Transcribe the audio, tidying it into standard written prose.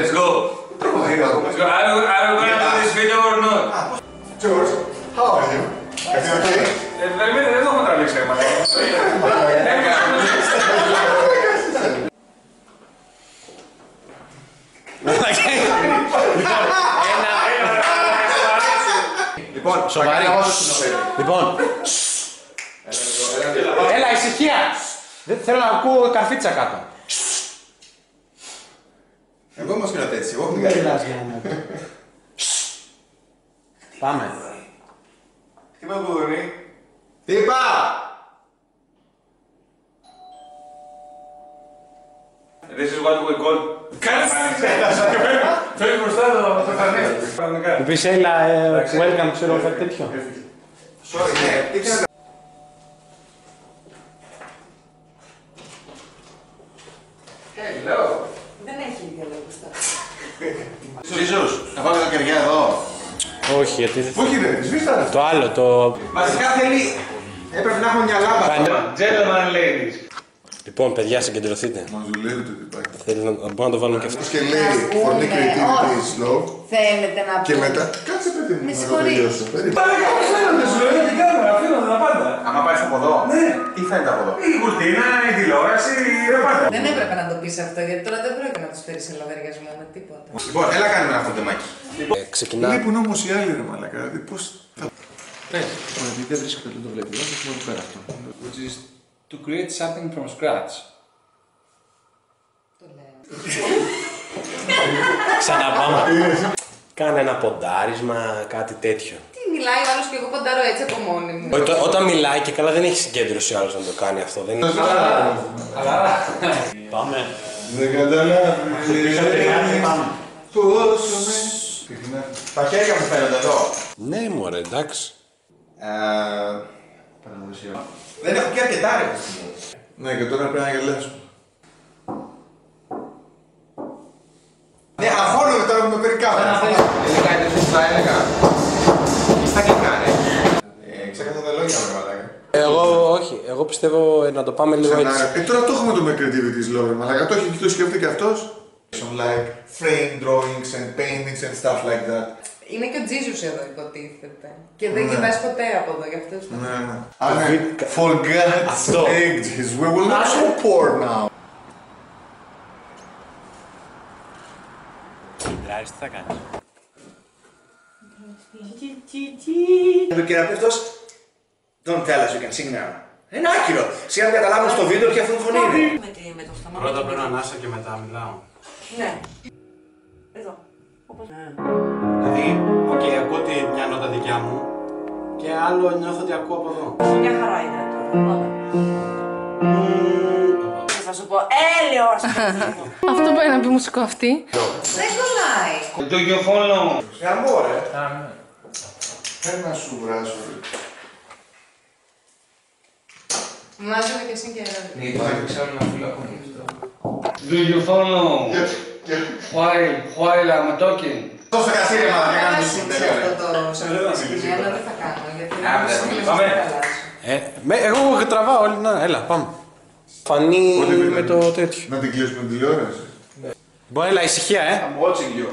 Let's go. Let's go. Are you gonna do this video or not? George, how are you? Everything okay? Δεν το έχω τραβήξει, Λοιπόν, σοβαρή. Λοιπόν. Έλα, ησυχία. Δεν θέλω να ακούω καρφίτσα κάτω. Εγώ όμως σκηνώτε έτσι, εγώ δεν μιλάς. Πάμε. Τι είπα κουδούνι? Τι είπα! This is what we call... Φέρεις μπροστά το φανές. Του πεις έλα, welcome, ξέρω κάτι τέτοιο. Sorry, ναι, τι ξέρω. Hello. Δεν έχει διαλόγους τώρα. Ζήσους, να πάμε τα κεριά εδώ. Όχι, γιατί δεν... Όχι ρε, σβήσταρα. Το άλλο, το... Βασικά θέλει... Έπρεπε να έχουμε μια λάμπα. Gentlemen, ladies. Λοιπόν, παιδιά, συγκεντρωθείτε. Μας δουλεύει το τυπάκι. Θέλει να μπορούμε να το βάλουμε και αυτό. Και λέει, for me creativity is slow. Θέλετε να Και πω. μετά, κάτσε παιδί μου, Με να το συγχωρείς. τελειώσω. Περίμενε. Πάνε κάπως φαίνονται, σου λέω την κάμερα, φαίνονται τα πάντα. Άμα πάρεις από εδώ, Ναι. τι φαίνεται από εδώ? Η κουρτίνα, η τηλεόραση, τα πάντα. Δεν έπρεπε να το πεις αυτό, γιατί τώρα δεν πρόκειται να τους φέρεις σε λογαριασμό με τίποτα. Λοιπόν, έλα κάνουμε αυτό το τεμάκι. Ξεκινά. Λείπουν όμως οι άλλοι ρε μαλάκα, δηλαδή πώς θα... Ναι. Γιατί δεν βρίσκεται δεν το βλέπει, όχι μόνο πέρα αυτό. Which is to create something from scratch. Το λέω. Ξαναπάμε. Κάνε ένα ποντάρισμα, κάτι τέτοιο. Τι μιλάει ο άλλος και εγώ ποντάρω έτσι από μόνη μου. Όταν μιλάει και καλά δεν έχει συγκέντρωση ο άλλος να το κάνει αυτό. Δεν είναι... Πάμε. Δεν καταλάβεις. Πάμε. Πόσο με... Τα χέρια μου φαίνονται εδώ. Ναι, μωρέ, εντάξει. Παραδοσιακό. Δεν έχω και αρκετά ρε. Ναι, και τώρα πρέπει να γελάσω. Ναι, αγχώνομαι τώρα που με παίρνει κάμερα. Έλεγα, είναι σωστά, έλεγα. Στα αγγλικά, ρε. Ξέχασα τα λόγια μου, μαλάκα. Εγώ όχι, εγώ πιστεύω να το πάμε λίγο έτσι. Τώρα το έχουμε το με creativity λόγω, μαλάκα. Το έχει και το σκέφτεται και αυτός. Like frame drawings and paintings and stuff like that. Είναι και ο Τζίζους εδώ υποτίθεται. Και δεν κοιτάς ποτέ από εδώ, γι' αυτό είσαι. Ναι, ναι. For God's sake, we will not so poor now. Λάρης, τι θα κάνεις? Ο κεραπεύτος, don't tell us you can sing now. Είναι άκυρο. Σιγά να καταλάβουν στο βίντεο ποια αυτή τη φωνή είναι. Με το στόμα. Πρώτα πρέπει να ανάσα και μετά μιλάω. Ναι. Εδώ. Δηλαδή, οκ, ακούω μια νότα δικιά μου και άλλο νιώθω ότι ακούω από εδώ. Μια χαρά είναι τώρα. Θα σου πω, έλεος! Αυτό μπορεί να πει μουσικό αυτή. Δεν κολλάει. Do you follow? Γαμώ, ρε. Θέλω να σου βράσω, ρε. Μάζομαι και εσύ και εδώ. Ναι, υπάρχει ξέρω ένα φίλο ακόμα γι' αυτό. Do you follow? While I'm talking. Τόσο κασίρε, μαλάκα, Δεν κάνουμε θα σου σήξει αυτό το συγκεκριμένο, δεν θα κάνω. Γιατί δεν πάμε. Εγώ τραβάω όλοι, να, έλα, πάμε. Φανεί με το τέτοιο. Να την κλείσουμε την τηλεόραση. Μπορεί, έλα, ησυχία, I'm watching you.